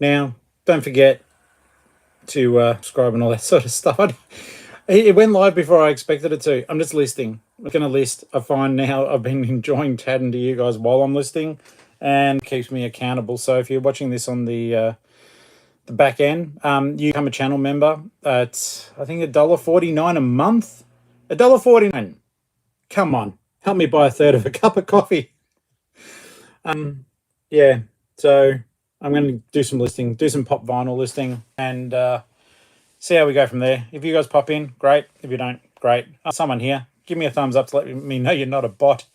Now, don't forget to subscribe and all that sort of stuff. It went live before I expected it to. I'm just listing. I'm going to list. I find now I've been enjoying chatting to you guys while I'm listing, and keeps me accountable. So if you're watching this on the back end, you become a channel member. It's, I think, $1.49 a month. $1.49. Come on, help me buy a third of a cup of coffee. Yeah. So I'm going to do some listing, do some pop vinyl listing, and see how we go from there. If you guys pop in, great. If you don't, great. Someone here, give me a thumbs up to let me know you're not a bot.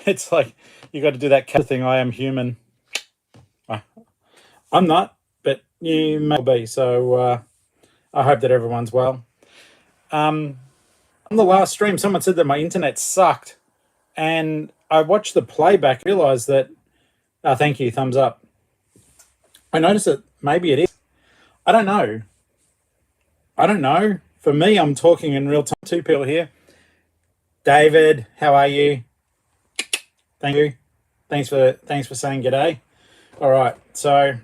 It's like you got to do that thing. I am human. I'm not, but you may be. So I hope that everyone's well. On the last stream, someone said that my internet sucked, and I watched the playback, realized that. Thank you, thumbs up. I noticed that maybe it is. I don't know. For me, I'm talking in real time. Two people here. David, how are you? Thank you. Thanks for saying g'day. All right, so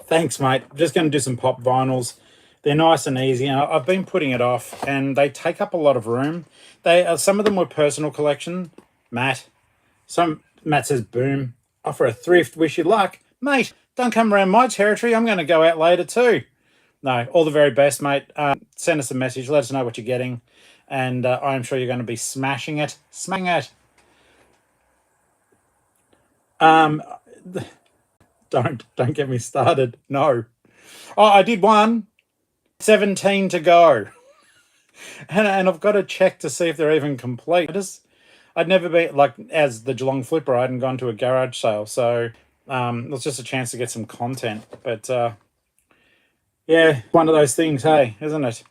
thanks, mate. I'm just going to do some pop vinyls. They're nice and easy, and I've been putting it off, and they take up a lot of room. Some of them were personal collection. Matt says, boom. Offer a thrift. Wish you luck, mate. Don't come around my territory. I'm going to go out later too. No, all the very best, mate. Send us a message. Let us know what you're getting, and I'm sure you're going to be smashing it. Smashing it. Don't get me started. No. Oh, I did one. 17 to go, and I've got to check to see if they're even complete. I'd never been, like, as the Geelong-Flipper, I hadn't gone to a garage sale, so it was just a chance to get some content. But yeah, one of those things, hey, isn't it?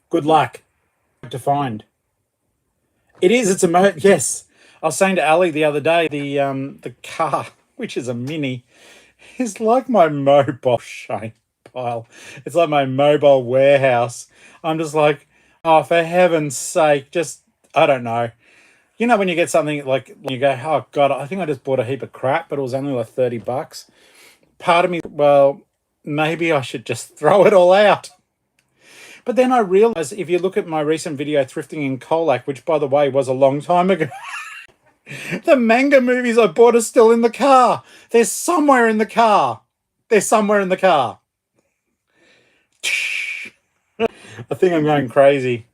Good luck to find. It is. It's a yes. I was saying to Ali the other day, the car, which is a Mini, is like my mobile shame pile. It's like my mobile warehouse. I'm just like, oh, for heaven's sake, just, I don't know. You know, when you get something like, you go, oh God, I think I just bought a heap of crap, but it was only like $30. Part of me, well, maybe I should just throw it all out. But then I realized, if you look at my recent video, Thrifting in Colac, which, by the way, was a long time ago, the manga movies I bought are still in the car. They're somewhere in the car. I think I'm going crazy.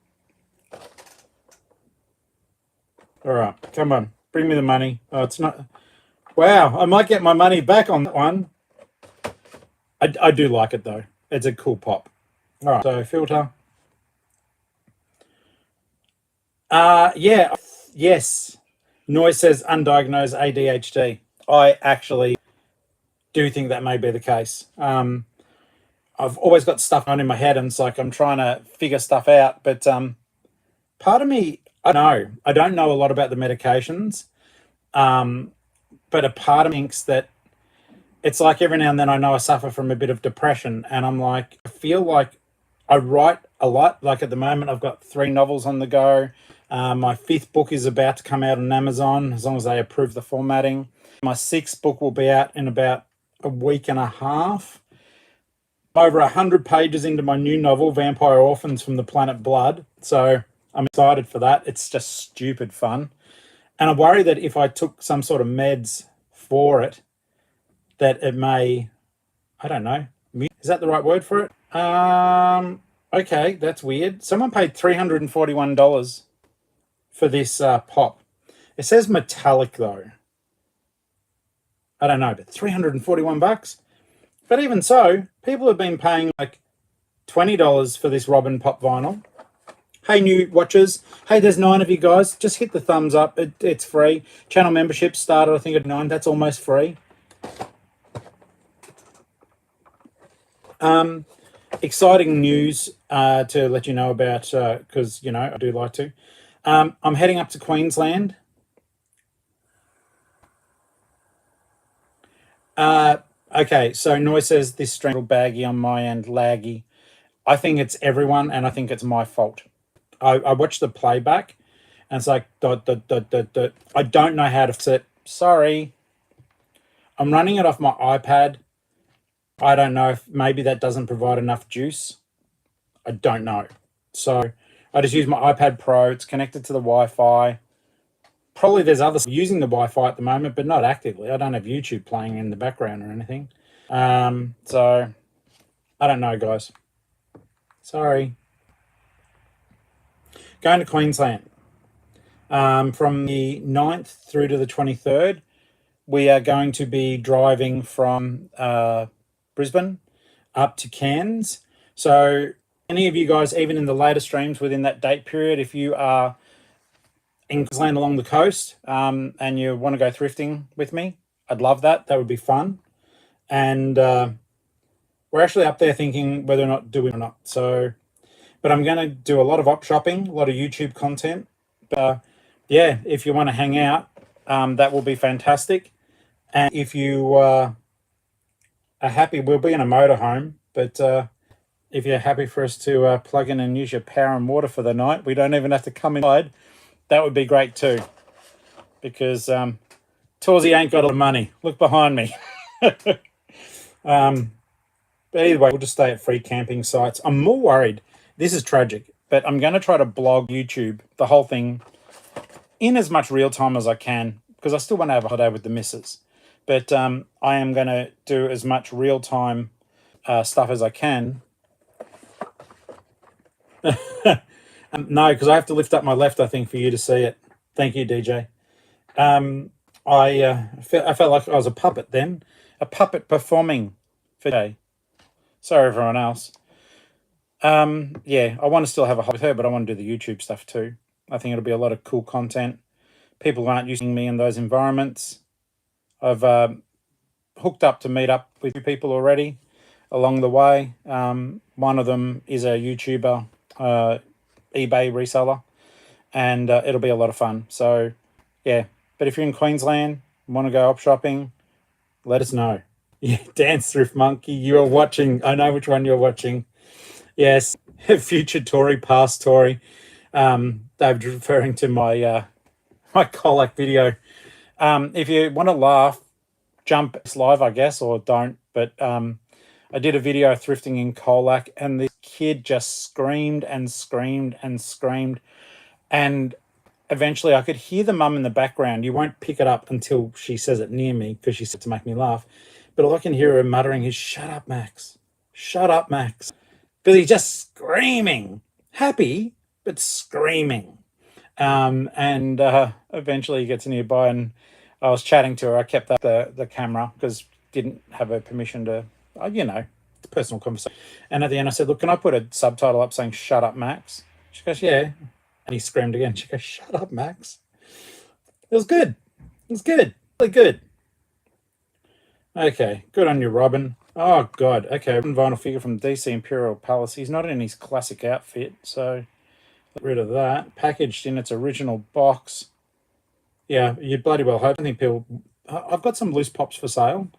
All right, come on. Bring me the money. Oh, it's not... Wow, I might get my money back on that one. I do like it, though. It's a cool pop. All right, so filter. Yeah, yes. Noise says undiagnosed ADHD. I actually do think that may be the case. I've always got stuff on in my head, and it's like I'm trying to figure stuff out. But part of me, I don't know a lot about the medications. But a part of me thinks that it's like every now and then I know I suffer from a bit of depression, and I'm like, I feel like I write a lot. Like at the moment, I've got 3 novels on the go. My 5th book is about to come out on Amazon, as long as they approve the formatting. My 6th book will be out in about a week and a half. Over 100 pages into my new novel, Vampire Orphans from the Planet Blood. So I'm excited for that. It's just stupid fun. And I worry that if I took some sort of meds for it, that it may, I don't know, is that the right word for it? Okay, that's weird. Someone paid $341 for this pop. It says metallic though. I don't know, but $341. But even so, people have been paying like $20 for this Robin pop vinyl. Hey, new watchers. Hey, there's 9 of you guys. Just hit the thumbs up. It's free. Channel membership started, I think, at 9. That's almost free. Exciting news to let you know about, because, you know, I do like to. I'm heading up to Queensland. Okay, so Noise says this stream is baggy on my end, laggy. I think it's everyone, and I think it's my fault. I watched the playback, and it's like, dot, dot, dot, dot, dot. I don't know how to fix it. Sorry. I'm running it off my iPad. I don't know if maybe that doesn't provide enough juice. I don't know. So I just use my iPad Pro. It's connected to the Wi-Fi. Probably there's others using the Wi-Fi at the moment, but not actively. I don't have YouTube playing in the background or anything. So I don't know, guys. Sorry. Going to Queensland. From the 9th through to the 23rd, we are going to be driving from Brisbane up to Cairns. So any of you guys, even in the later streams within that date period, if you are in Queensland along the coast and you want to go thrifting with me, I'd love that. That would be fun. And we're actually up there thinking whether or not do it or not. So, but I'm going to do a lot of op shopping, a lot of YouTube content. But yeah, if you want to hang out, that will be fantastic. And if you are happy, we'll be in a motorhome. But if you're happy for us to plug in and use your power and water for the night, we don't even have to come inside. That would be great too. Because Torsey ain't got a lot of money. Look behind me. But either way, we'll just stay at free camping sites. I'm more worried. This is tragic, but I'm going to try to blog YouTube, the whole thing, in as much real time as I can, because I still want to have a holiday with the missus. But I am going to do as much real time stuff as I can. No, because I have to lift up my left, I think, for you to see it. Thank you, DJ. I felt like I was a puppet then, a puppet performing for today. Sorry, everyone else. Yeah, I want to still have a holiday with her, but I want to do the YouTube stuff too. I think it'll be a lot of cool content. People aren't using me in those environments. I've hooked up to meet up with people already along the way. One of them is a YouTuber, eBay reseller, and it'll be a lot of fun. So, yeah. But if you're in Queensland, want to go op shopping, let us know. Yeah, Dance Thrift Monkey, you are watching. I know which one you're watching. Yes, future Tory, past Tory. David referring to my my Colac video. If you want to laugh, jump live, I guess, or don't. But I did a video thrifting in Colac, and this kid just screamed and screamed and screamed, and eventually I could hear the mum in the background. You won't pick it up until she says it near me, because she said to make me laugh. But all I can hear her muttering is, "Shut up, Max. Shut up, Max." Because he's just screaming. Happy, but screaming. And eventually he gets nearby, and I was chatting to her. I kept up the camera because didn't have her permission to, it's a personal conversation. And at the end I said, "Look, can I put a subtitle up saying 'Shut up, Max'?" She goes, "Yeah." And he screamed again. She goes, "Shut up, Max." It was good. It was good. Really good. Okay, good on you, Robin. Oh, God. Okay, vinyl figure from DC Imperial Palace. He's not in his classic outfit, so get rid of that. Packaged in its original box. Yeah, you bloody well hope. I think people... I've got some loose pops for sale.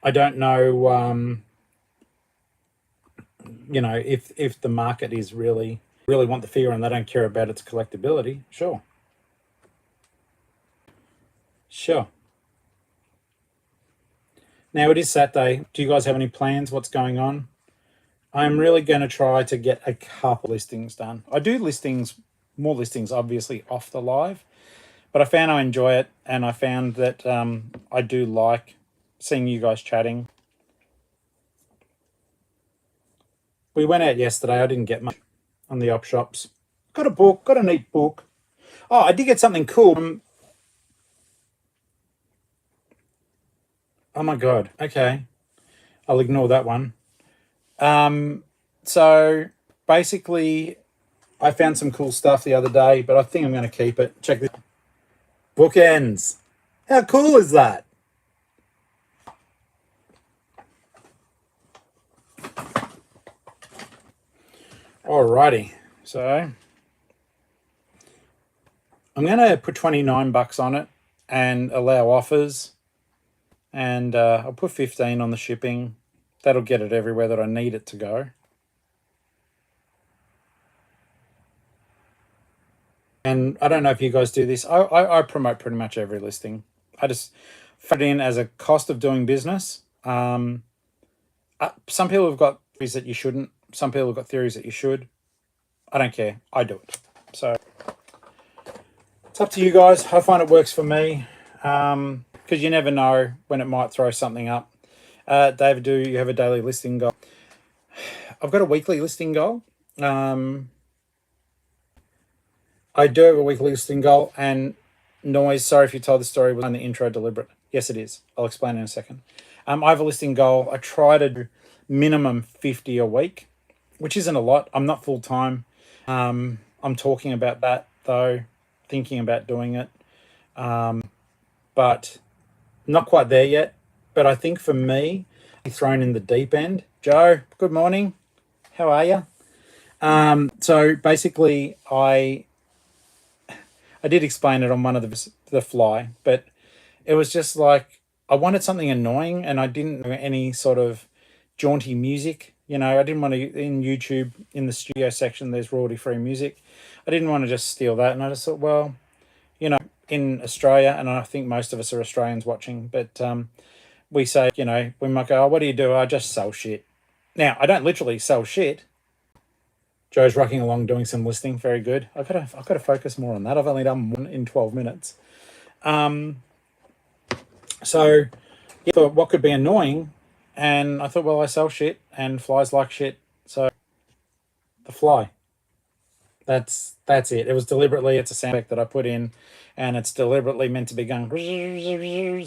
I don't know, if the market is really want the figure and they don't care about its collectability. Sure. Sure. Now, it is Saturday. Do you guys have any plans? What's going on? I'm really going to try to get a couple listings done. I do more listings, obviously, off the live. But I found I enjoy it, and I found that I do like seeing you guys chatting. We went out yesterday. I didn't get much on the op shops. Got a book, got a neat book. Oh, I did get something cool. Oh, my God. Okay. I'll ignore that one. So basically, I found some cool stuff the other day, but I think I'm going to keep it. Check this. Bookends. How cool is that? Alrighty. So I'm going to put $29 on it and allow offers. And I'll put 15 on the shipping. That'll get it everywhere that I need it to go. And I don't know if you guys do this. I promote pretty much every listing. factor in as a cost of doing business. Some people have got theories that you shouldn't. Some people have got theories that you should. I don't care. I do it. So it's up to you guys. I find it works for me, because you never know when it might throw something up. David, do you have a daily listing goal? I've got a weekly listing goal. I do have a weekly listing goal, and Noise, sorry if you told the story, was on the intro deliberate. Yes, it is. I'll explain in a second. I have a listing goal. I try to do minimum 50 a week, which isn't a lot. I'm not full-time. I'm talking about that, though, thinking about doing it, but not quite there yet. But I think for me, thrown in the deep end. Joe, good morning. How are you? So basically, I did explain it on one of the fly, but it was just like I wanted something annoying, and I didn't know any sort of jaunty music. You know, I didn't want to, in YouTube, in the studio section, there's royalty-free music. I didn't want to just steal that. And I just thought, well, you know, in Australia, and I think most of us are Australians watching, but we say, you know, we might go, oh, what do you do? I just sell shit. Now, I don't literally sell shit. Joe's rocking along doing some listing. Very good. I've got to focus more on that. I've only done one in 12 minutes. So yeah, I thought what could be annoying, and I thought, well, I sell shit and flies like shit. So the fly. That's it. It was deliberately, it's a sound effect that I put in, and it's deliberately meant to be going.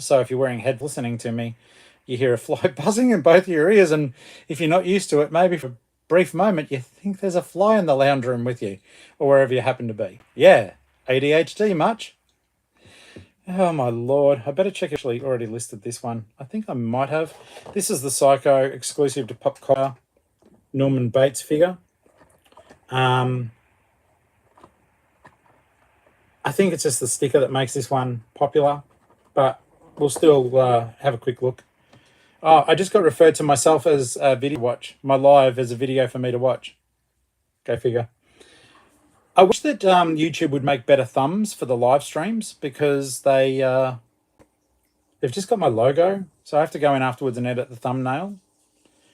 So if you're wearing head listening to me, you hear a fly buzzing in both your ears, and if you're not used to it, maybe for a brief moment you think there's a fly in the lounge room with you, or wherever you happen to be. Yeah, ADHD much? Oh my lord, I better check. Actually already listed this one. I think I might have. This is the Psycho exclusive to Pop Culture Norman Bates figure. I think it's just the sticker that makes this one popular, but we'll still have a quick look. Oh, I just got referred to myself as a video watch. My live as a video for me to watch. Go figure. I wish that YouTube would make better thumbs for the live streams, because they've just got my logo, so I have to go in afterwards and edit the thumbnail.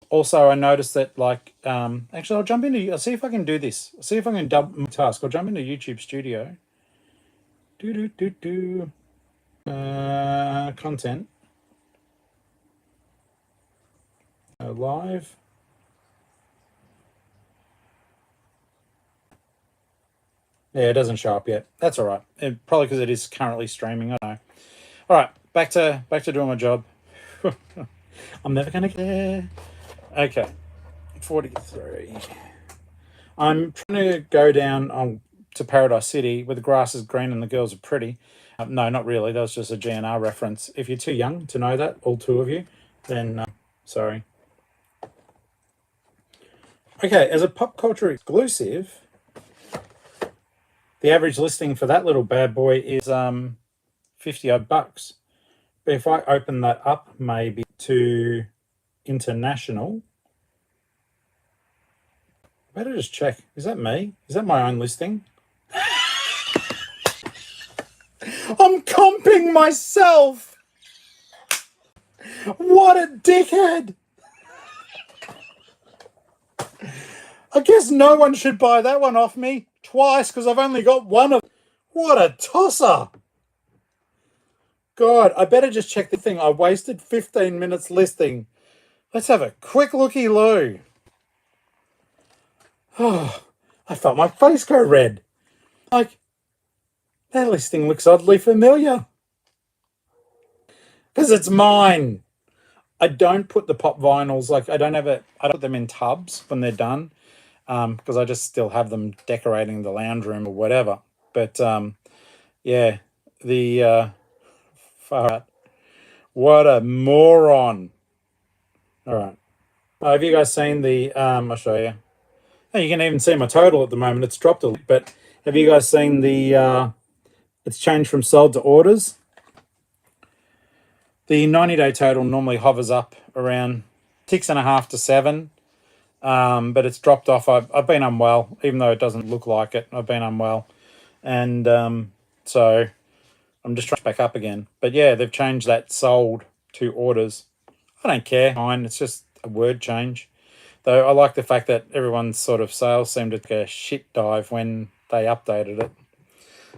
Also, I noticed that, like, actually, I'll see if I can do this. I'll see if I can double my task. I'll jump into YouTube Studio. Content. Live. Yeah, it doesn't show up yet. That's all right. Probably because it is currently streaming. I don't know. All right, back to doing my job. I'm never gonna get there. Okay, 43. I'm trying to go down to Paradise City where the grass is green and the girls are pretty. No, not really. That was just a GNR reference. If you're too young to know that, all two of you, then sorry. Okay, as a pop culture exclusive, the average listing for that little bad boy is 50 odd bucks. But if I open that up maybe to international, I better just check. Is that me? Is that my own listing? I'm comping myself! What a dickhead! I guess no one should buy that one off me twice, because I've only got one of. What a tosser! God, I better just check the thing. I wasted 15 minutes listing. Let's have a quick looky-loo. Oh, I felt my face go red. Like, that listing looks oddly familiar. Because it's mine. I don't put the pop vinyls, like, I don't put them in tubs when they're done, because I just still have them decorating the lounge room or whatever. But, yeah, the, far out. What a moron. All right. Have you guys seen the, I'll show you. Oh, you can even see my total at the moment. It's dropped a little, but have you guys seen the, it's changed from sold to orders? The 90-day total normally hovers up around 6.5 to 7, but it's dropped off. I've been unwell, even though it doesn't look like it. I've been unwell, and so I'm just trying to back up again. But yeah, they've changed that sold to orders. I don't care. Fine. It's just a word change. Though I like the fact that everyone's sort of sales seemed to take a shit dive when they updated it.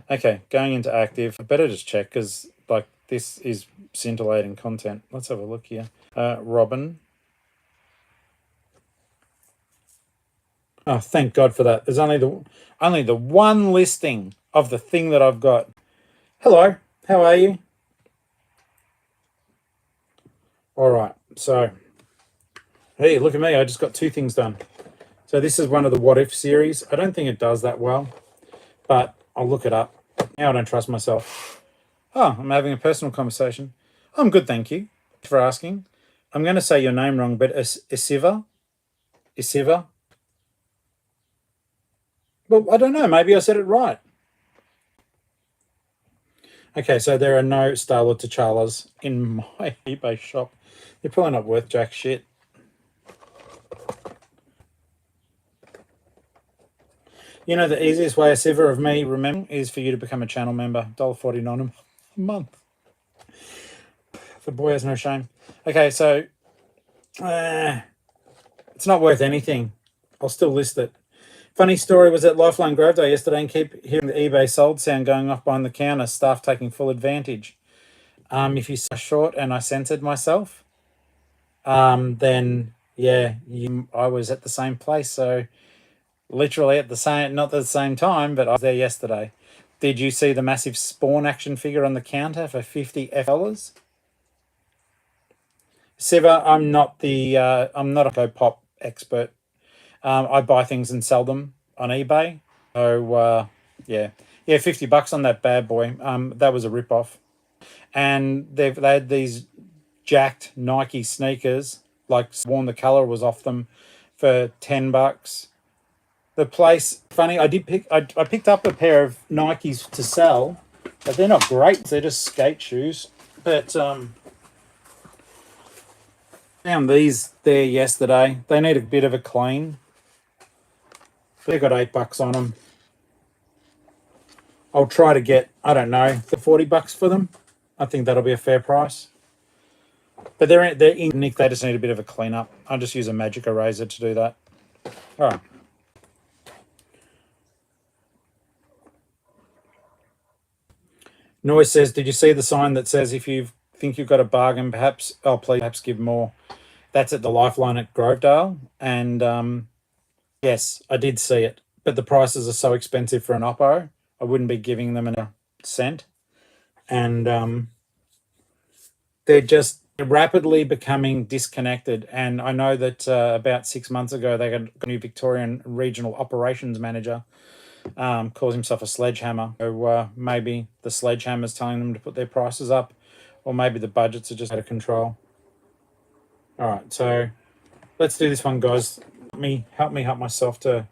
Okay, going into active. I better just check because like this is scintillating content. Let's have a look here. Robin. Oh, thank God for that. There's only the one listing of the thing that I've got. Hello, how are you? All right, so hey, look at me. I just got 2 things done. So this is one of the What If series. I don't think it does that well, but I'll look it up. Now I don't trust myself. Oh, I'm having a personal conversation. I'm good, thank you for asking. I'm going to say your name wrong, but Isiva? Well, I don't know. Maybe I said it right. Okay, so there are no Star-Lord T'Challas in my eBay shop. They're probably not worth jack shit. You know, the easiest way, Isiva, of me remembering is for you to become a channel member. $1.49 a month. The boy has no shame. Okay, so it's not worth anything. I'll still list it. Funny story was at Lifeline Grove Day yesterday and keep hearing the eBay sold sound going off behind the counter, staff taking full advantage. If you saw short and I censored myself, then yeah, I was at the same place. So literally at the same, not at the same time, but I was there yesterday. Did you see the massive Spawn action figure on the counter for $50? Siva, I'm not a Go Pop expert. I buy things and sell them on eBay. So yeah, $50 on that bad boy. That was a rip-off. And they had these jacked Nike sneakers, like worn the color was off them, for $10. The place, funny, I picked up a pair of Nikes to sell, but they're not great. They're just skate shoes. But found these there yesterday. They need a bit of a clean. They got $8 on them. I'll try to get, I don't know, the $40 for them. I think that'll be a fair price. But they're in nick. They just need a bit of a clean up. I'll just use a magic eraser to do that. All right. Noise says, did you see the sign that says if you think you've got a bargain, perhaps give more? That's at the Lifeline at Grovedale. And yes, I did see it. But the prices are so expensive for an Oppo, I wouldn't be giving them a cent. And they're just rapidly becoming disconnected. And I know that about 6 months ago, they got a new Victorian regional operations manager, calls himself a sledgehammer. So maybe the sledgehammer's telling them to put their prices up, or maybe the budgets are just out of control. All right, so let's do this one, guys. Help me help myself to.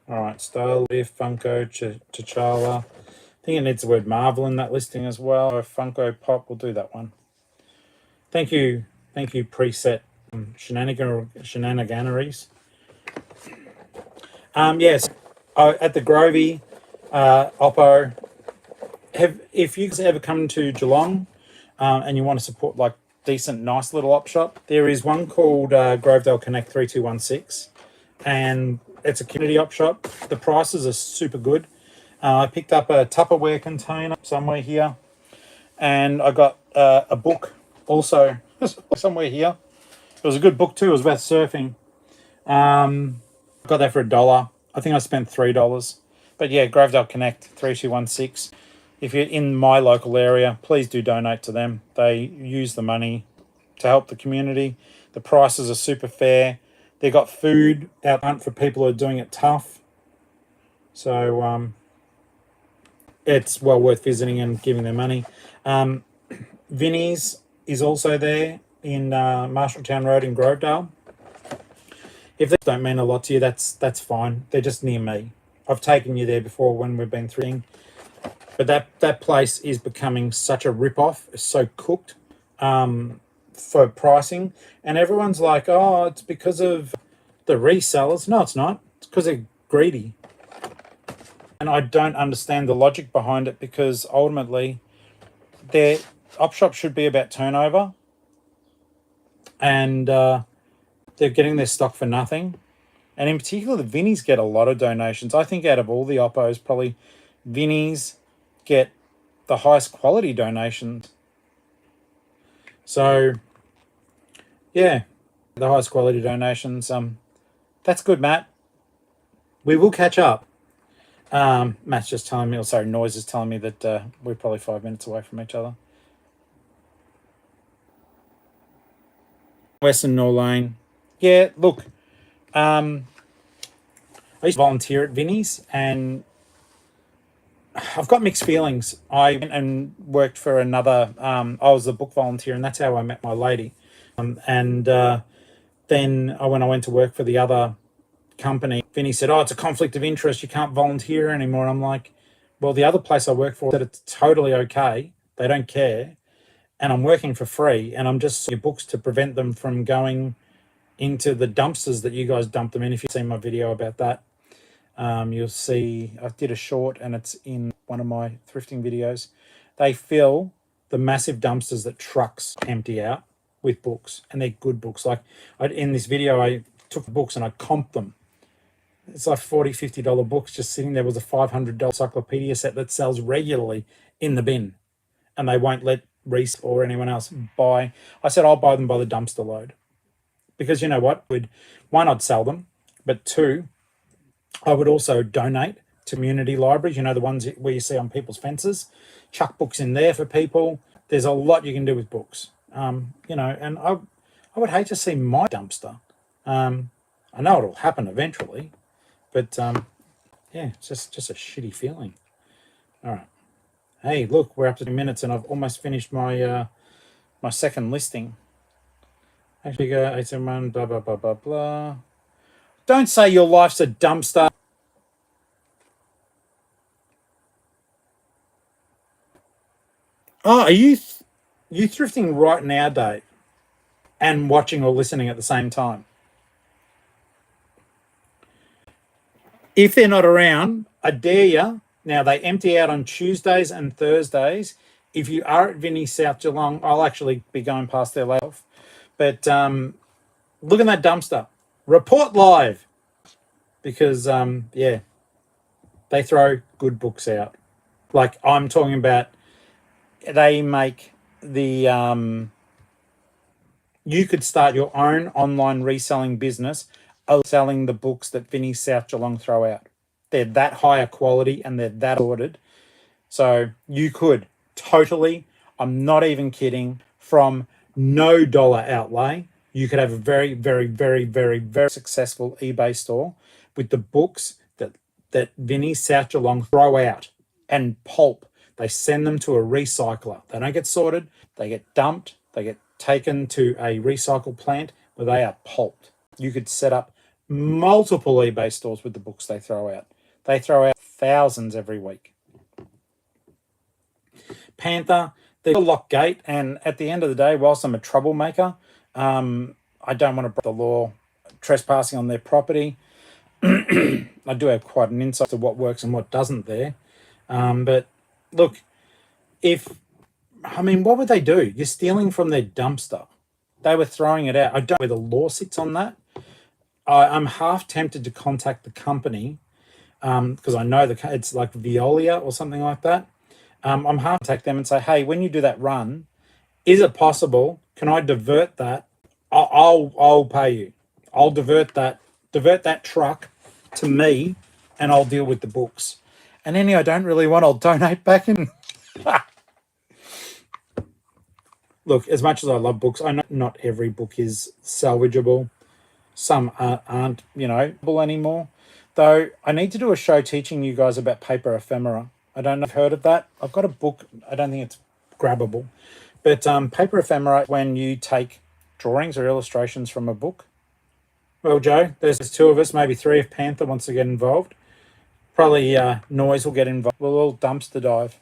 All right, Style, Funko, T'Challa. I think it needs the word Marvel in that listing as well. Funko Pop, we'll do that one. Thank you, preset shenaniganeries. Yes, at the Grovey, Oppo. If you guys ever come to Geelong and you want to support like decent, nice little op shop, there is one called Grovedale Connect 3216, and it's a community op shop. The prices are super good. I picked up a Tupperware container somewhere here, and I got a book also somewhere here. It was a good book too. It was about surfing. Got that for $1. I think I spent $3. But yeah, Grovedale Connect 3216. If you're in my local area, please do donate to them. They use the money to help the community. The prices are super fair. They got food out front for people who are doing it tough. So it's well worth visiting and giving them money. Vinnie's is also there in Marshalltown Road in Grovedale. If they don't mean a lot to you, that's fine. They're just near me. I've taken you there before when we've been through. But that place is becoming such a rip-off. It's so cooked for pricing. And everyone's like, oh, it's because of the resellers. No, it's not. It's because they're greedy. And I don't understand the logic behind it, because ultimately their op shop should be about turnover, and they're getting their stock for nothing. And in particular, the Vinnies get a lot of donations. I think out of all the Oppos, probably Vinnies get the highest quality donations. So, yeah, the highest quality donations. That's good, Matt. We will catch up. Matt's just telling me, or sorry, Noise is telling me that we're probably 5 minutes away from each other. Western Norlane. Yeah, look, I used to volunteer at Vinnie's, and I've got mixed feelings. I went and worked for another, I was a book volunteer, and that's how I met my lady. And then when I went to work for the other company, Vinny said, "Oh, it's a conflict of interest. You can't volunteer anymore." I'm like, well, the other place I work for said it's totally okay. They don't care. And I'm working for free, and I'm just selling books to prevent them from going into the dumpsters that you guys dump them in. If you've seen my video about that, you'll see I did a short, and it's in one of my thrifting videos. They fill the massive dumpsters that trucks empty out with books, and they're good books. Like in this video, I took the books and I comped them. It's like $40, $50 books just sitting there. Was a $500 encyclopedia set that sells regularly in the bin, and they won't let Reese or anyone else buy. I said I'll buy them by the dumpster load, because you know what? One, I'd sell them, but two, I would also donate to community libraries. You know, the ones where you see on people's fences. Chuck books in there for people. There's a lot you can do with books. You know, and I would hate to see my dumpster. I know it'll happen eventually, but yeah, it's just a shitty feeling. All right. Hey, look, we're up to 2 minutes, and I've almost finished my my second listing. Actually, go 871, blah blah blah blah blah. Don't say your life's a dumpster. Oh, are you thrifting right now, Dave, and watching or listening at the same time? If they're not around, I dare you. Now, they empty out on Tuesdays and Thursdays. If you are at Vinnie South Geelong, I'll actually be going past there later. But look at that dumpster. Report live. Because, yeah, they throw good books out. Like I'm talking about, they make the... you could start your own online reselling business of selling the books that Vinnie South Geelong throw out. They're that higher quality, and they're that ordered. So you could totally, I'm not even kidding, from no dollar outlay, you could have a very, very, very, very, very successful eBay store with the books that Vinnie South Geelong throw out and pulp. They send them to a recycler. They don't get sorted. They get dumped. They get taken to a recycle plant where they are pulped. You could set up multiple eBay stores with the books they throw out. They throw out thousands every week. Panther, they're a locked gate, and at the end of the day, whilst I'm a troublemaker, I don't want to break the law trespassing on their property. I do have quite an insight to what works and what doesn't there. But look, what would they do? You're stealing from their dumpster. They were throwing it out. I don't know where the law sits on that. I'm half tempted to contact the company because I know it's like Veolia or something like that. I'm half to contact them and say, hey, when you do that run, is it possible? Can I divert that? I'll pay you. I'll divert that truck to me, and I'll deal with the books. And any I don't really want, I'll donate back in. Look, as much as I love books, I know not every book is salvageable. Some aren't, anymore. Though I need to do a show teaching you guys about paper ephemera. I don't know if you've heard of that. I've got a book. I don't think it's grabbable. But paper ephemera, when you take drawings or illustrations from a book. Well, Joe, there's two of us, maybe three if Panther wants to get involved. Probably Noise will get involved. We'll all dumpster dive.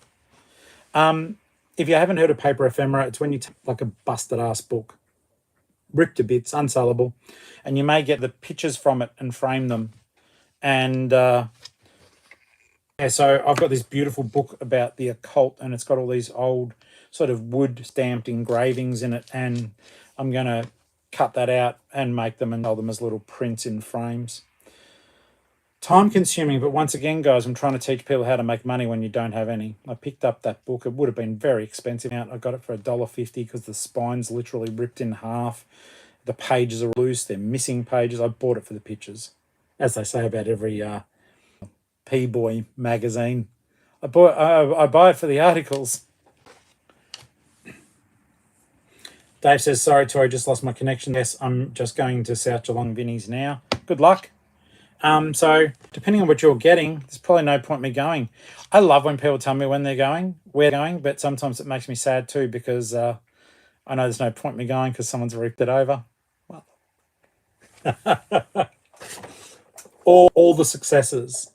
If you haven't heard of paper ephemera, it's when you take like a busted-ass book, ripped to bits, unsellable, and you may get the pictures from it and frame them. And Yeah, so I've got this beautiful book about the occult, and it's got all these old sort of wood stamped engravings in it, and I'm going to cut that out and make them and sell them as little prints in frames. Time consuming, but once again, guys, I'm trying to teach people how to make money when you don't have any. I picked up that book. It would have been very expensive. I got it for $1.50 because the spine's literally ripped in half. The pages are loose. They're missing pages. I bought it for the pictures, as they say about every P-Boy magazine. I buy it for the articles. Dave says, sorry, Tori, just lost my connection. Yes, I'm just going to South Geelong Vinnies now. Good luck. So depending on what you're getting, there's probably no point me going. I love when people tell me when they're going, where they're going, but sometimes it makes me sad too because I know there's no point me going because someone's ripped it over. Well, all the successes.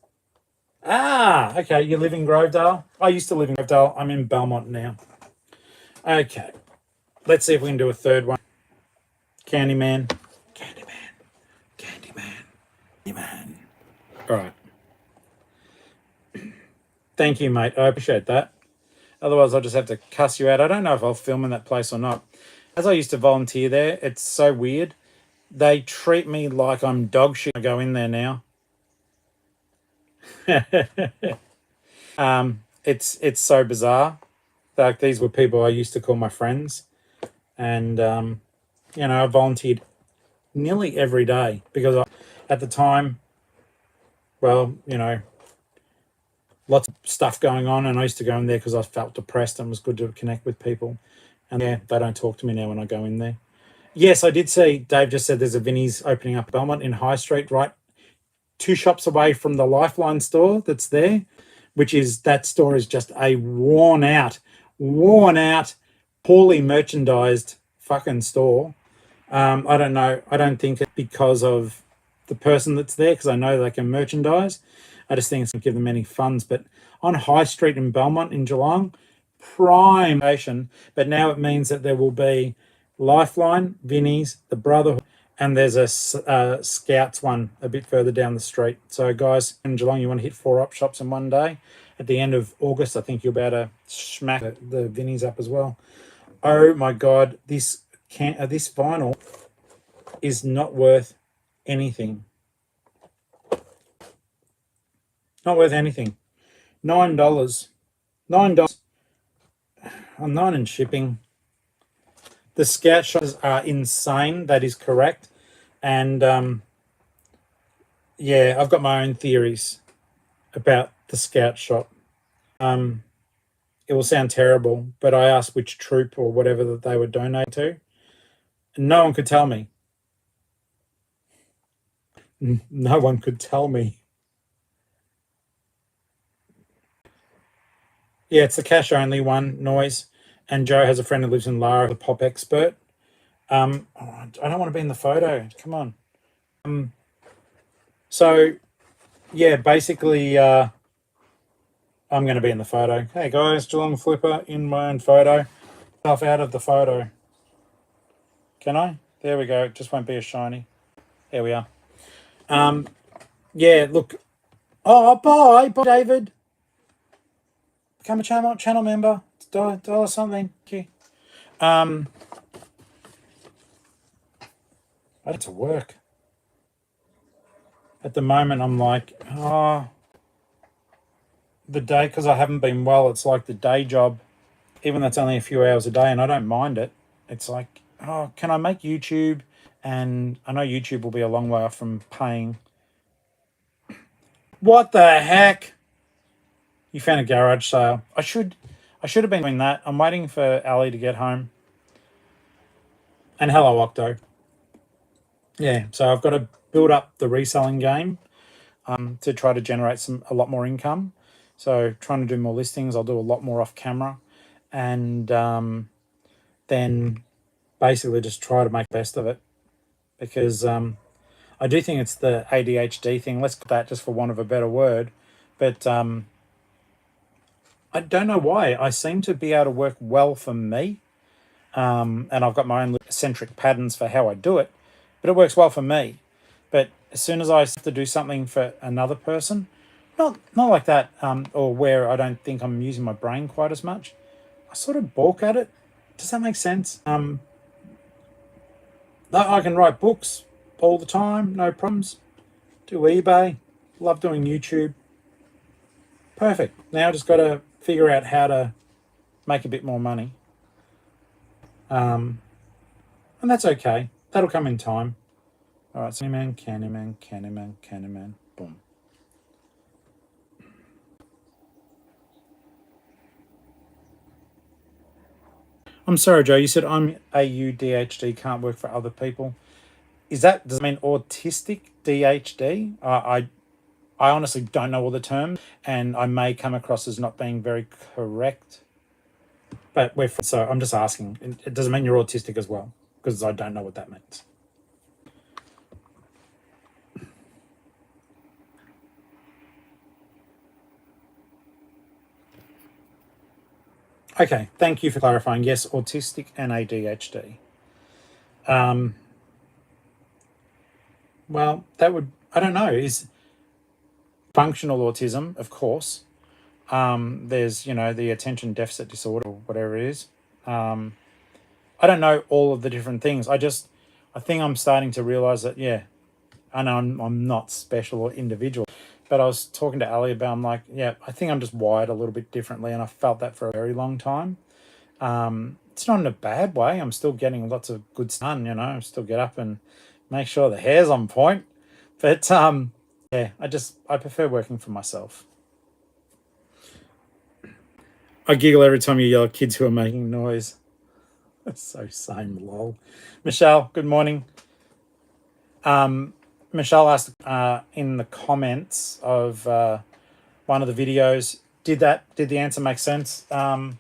Ah, okay, you live in Grovedale? I used to live in Grovedale. I'm in Belmont now. Okay, let's see if we can do a third one. Candyman. Man. All right. Thank you, mate. I appreciate that. Otherwise, I'll just have to cuss you out. I don't know if I'll film in that place or not. As I used to volunteer there, it's so weird. They treat me like I'm dog shit. I go in there now. It's so bizarre. Like, these were people I used to call my friends. And, I volunteered nearly every day because at the time, well, lots of stuff going on, and I used to go in there because I felt depressed and it was good to connect with people. And yeah, they don't talk to me now when I go in there. Yes, I did see, Dave just said there's a Vinnie's opening up Belmont in High Street, right 2 shops away from the Lifeline store that's there, that store is just a worn out, poorly merchandised fucking store. I don't know. I don't think it's because of the person that's there, because I know they can merchandise. I just think it's going to give them any funds. But on High Street in Belmont in Geelong, prime location. But now it means that there will be Lifeline, Vinnie's, the Brotherhood, and there's a Scouts one a bit further down the street. So guys, in Geelong, you want to hit 4 op shops in one day. At the end of August, I think you'll be able to smack the Vinnie's up as well. Oh my God, this vinyl is not worth anything. Not worth anything. $9. $9. I'm not in shipping. The Scout shops are insane. That is correct. And yeah, I've got my own theories about the Scout shop. It will sound terrible, but I asked which troop or whatever that they would donate to, and no one could tell me. No one could tell me. Yeah, it's the cash only one, Noise. And Joe has a friend who lives in Lara, the pop expert. I don't want to be in the photo. Come on. So, yeah, basically, I'm going to be in the photo. Hey, guys, Geelong-Flipper in my own photo. Stuff out of the photo. Can I? There we go. It just won't be as shiny. There we are. Yeah, look. Oh, bye, David. Become a channel member. Dollar something. Thank you. I had to work. At the moment, I'm like, the day, because I haven't been well, it's like the day job, even though it's only a few hours a day, and I don't mind it. It's like, can I make YouTube? And I know YouTube will be a long way off from paying. What the heck? You found a garage sale. I should have been doing that. I'm waiting for Ali to get home. And hello, Octo. Yeah, so I've got to build up the reselling game to try to generate a lot more income. So trying to do more listings. I'll do a lot more off camera, and then basically just try to make the best of it, because I do think it's the ADHD thing. Let's put that, just for want of a better word. But I don't know why. I seem to be able to work well for me. And I've got my own eccentric patterns for how I do it, but it works well for me. But as soon as I have to do something for another person, Not like that, or where I don't think I'm using my brain quite as much. I sort of balk at it. Does that make sense? I can write books all the time, no problems. Do eBay, love doing YouTube. Perfect. Now I just got to figure out how to make a bit more money, and that's okay. That'll come in time. All right, so Candyman, boom. I'm sorry, Joe. You said I'm AUDHD, can't work for other people. Does it mean autistic DHD? I honestly don't know all the terms, and I may come across as not being very correct. But so I'm just asking. It doesn't mean you're autistic as well, because I don't know what that means. Okay, thank you for clarifying. Yes, autistic and ADHD. Well, that would, I don't know, is functional autism, of course. There's, the attention deficit disorder or whatever it is. I don't know all of the different things. I think I'm starting to realize that, yeah, I know I'm not special or individual, but I was talking to Ali about, I'm like, yeah, I think I'm just wired a little bit differently, and I felt that for a very long time. It's not in a bad way. I'm still getting lots of good sun, I still get up and make sure the hair's on point. But yeah, I prefer working for myself. I giggle every time you yell at kids who are making noise. That's so same, lol. Michelle, good morning. Michelle asked in the comments of one of the videos, did the answer make sense? I've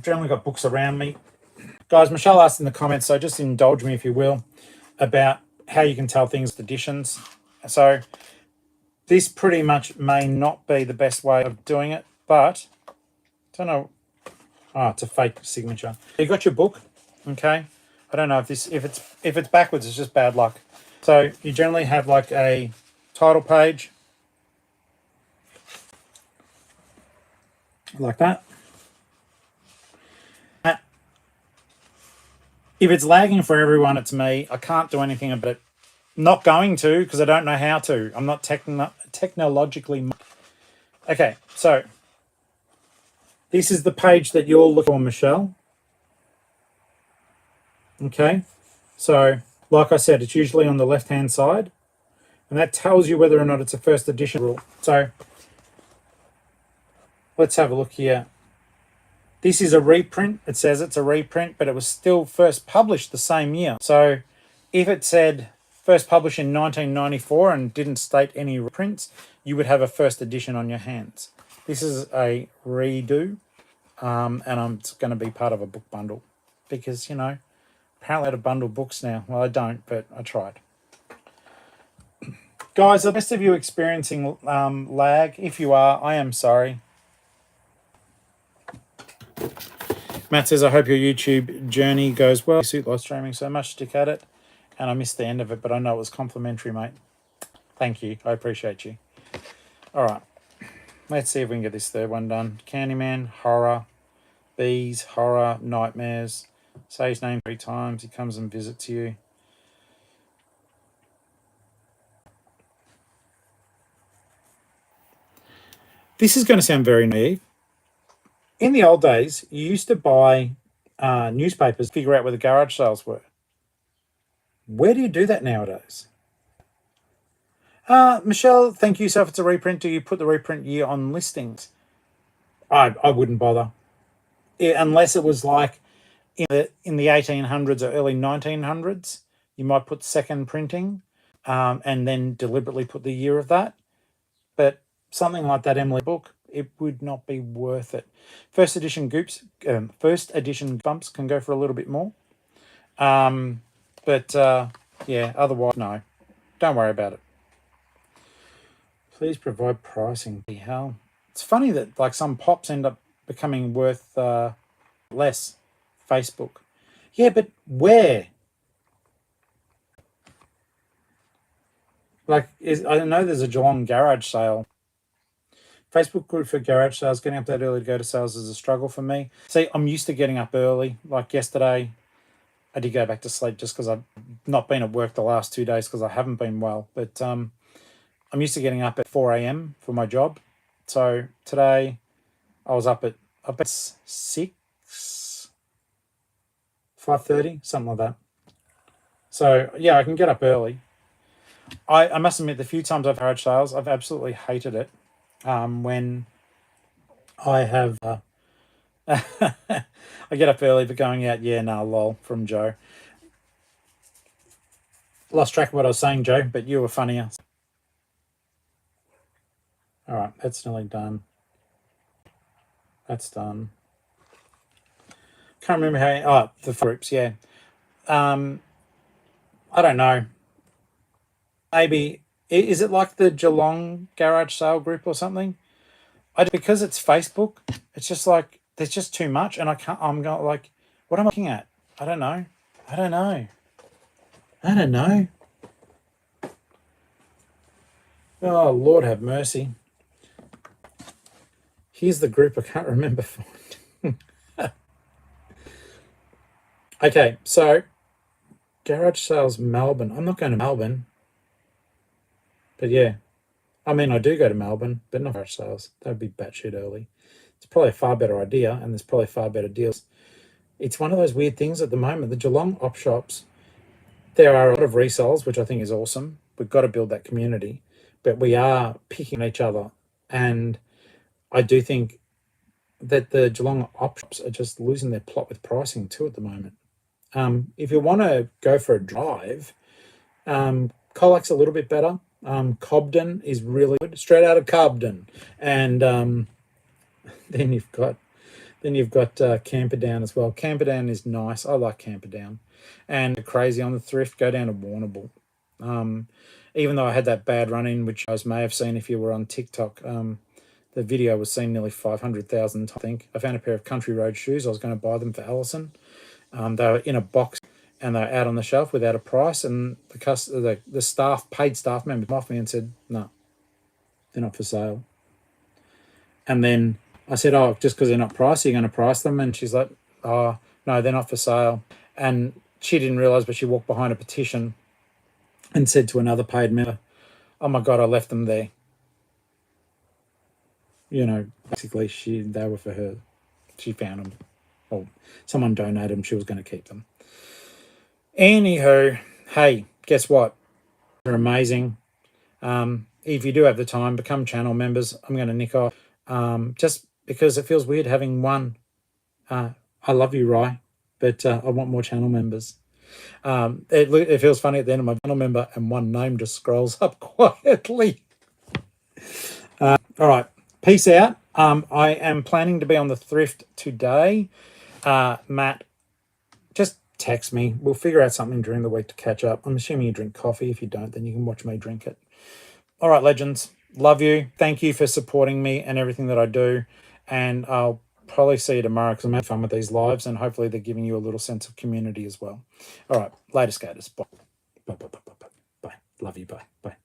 generally got books around me. Guys, Michelle asked in the comments, so just indulge me if you will, about how you can tell things with additions. So this pretty much may not be the best way of doing it, but I don't know. Oh, it's a fake signature. You got your book, okay? I don't know if it's backwards, it's just bad luck. So you generally have like a title page, like that. If it's lagging for everyone, it's me. I can't do anything about it. Not going to, because I don't know how to. I'm not technologically. Okay, so this is the page that you're looking for, Michelle. Okay, so like I said, it's usually on the left-hand side, and that tells you whether or not it's a first edition rule. So let's have a look here. This is a reprint. It says it's a reprint, but it was still first published the same year. So if it said first published in 1994 and didn't state any reprints, you would have a first edition on your hands. This is a redo, and it's going to be part of a book bundle because, apparently I have to bundle books now. Well, I don't, but I tried. Guys, are the rest of you experiencing lag? If you are, I am sorry. Matt says, I hope your YouTube journey goes well. You suit live streaming so much, stick at it. And I missed the end of it, but I know it was complimentary, mate. Thank you. I appreciate you. All right. Let's see if we can get this third one done. Candyman, horror, bees, horror, nightmares. Say his name 3 times. He comes and visits you. This is going to sound very naive. In the old days, you used to buy newspapers to figure out where the garage sales were. Where do you do that nowadays? Michelle, thank you. So if it's a reprint, do you put the reprint year on listings? I wouldn't bother. Unless it was like in the 1800s or early 1900s, you might put second printing and then deliberately put the year of that. But something like that Emily book, it would not be worth it. First edition bumps can go for a little bit more. But yeah, otherwise, no. Don't worry about it. Please provide pricing. Hell, it's funny that like some pops end up becoming worth less. Facebook. Yeah, but where? Like, I know there's a Geelong garage sale Facebook group for garage sales, getting up that early to go to sales is a struggle for me. See, I'm used to getting up early. Like yesterday, I did go back to sleep just because I've not been at work the last 2 days because I haven't been well. But I'm used to getting up at 4 a.m. for my job. So today I was up at 6, 5:30, something like that. So yeah, I can get up early. I must admit, the few times I've garage sales, I've absolutely hated it. When I have, I get up early, but going out, yeah, nah, lol, from Joe. Lost track of what I was saying, Joe, but you were funnier. All right, that's nearly done. That's done. Can't remember how. Oh, the groups, yeah. I don't know. Maybe is it like the Geelong garage sale group or something? Because it's Facebook. It's just like there's just too much, and I can't. I'm going like, what am I looking at? I don't know. I don't know. I don't know. Oh Lord, have mercy. Here's the group I can't remember. Okay, so garage sales Melbourne. I'm not going to Melbourne, but yeah, I mean I do go to Melbourne, but not garage sales. That would be batshit early. It's probably a far better idea, and there's probably far better deals. It's one of those weird things at the moment. The Geelong op shops, there are a lot of resells, which I think is awesome. We've got to build that community, but we are picking each other, and I do think that the Geelong op shops are just losing their plot with pricing too at the moment. If you want to go for a drive, Colac's a little bit better. Cobden is really good, straight out of Cobden, and then you've got Camperdown as well. Camperdown is nice. I like Camperdown, and crazy on the thrift. Go down to Warrnambool. Even though I had that bad run in, which you guys may have seen if you were on TikTok. The video was seen nearly 500,000. I think I found a pair of Country Road shoes. I was going to buy them for Alison. They were in a box and they were out on the shelf without a price. And the staff, paid staff member, came off me and said, "No, they're not for sale." And then I said, "Oh, just because they're not priced, you're going to price them?" And she's like, "Oh, no, they're not for sale." And she didn't realise, but she walked behind a petition and said to another paid member, "Oh my God, I left them there." You know, basically they were for her. She found them. Well, someone donated them. She was going to keep them. Anywho, hey, guess what? They're amazing. If you do have the time, become channel members. I'm going to nick off just because it feels weird having one. I love you, Rye, but I want more channel members. It feels funny at the end of my channel member and one name just scrolls up quietly. All right. Peace out. I am planning to be on the thrift today. Matt, just text me. We'll figure out something during the week to catch up. I'm assuming you drink coffee. If you don't, then you can watch me drink it. All right, legends. Love you. Thank you for supporting me and everything that I do. And I'll probably see you tomorrow because I'm having fun with these lives and hopefully they're giving you a little sense of community as well. All right. Later, skaters. Bye. Bye. Bye. Bye. Bye. Bye. Love you. Bye. Bye.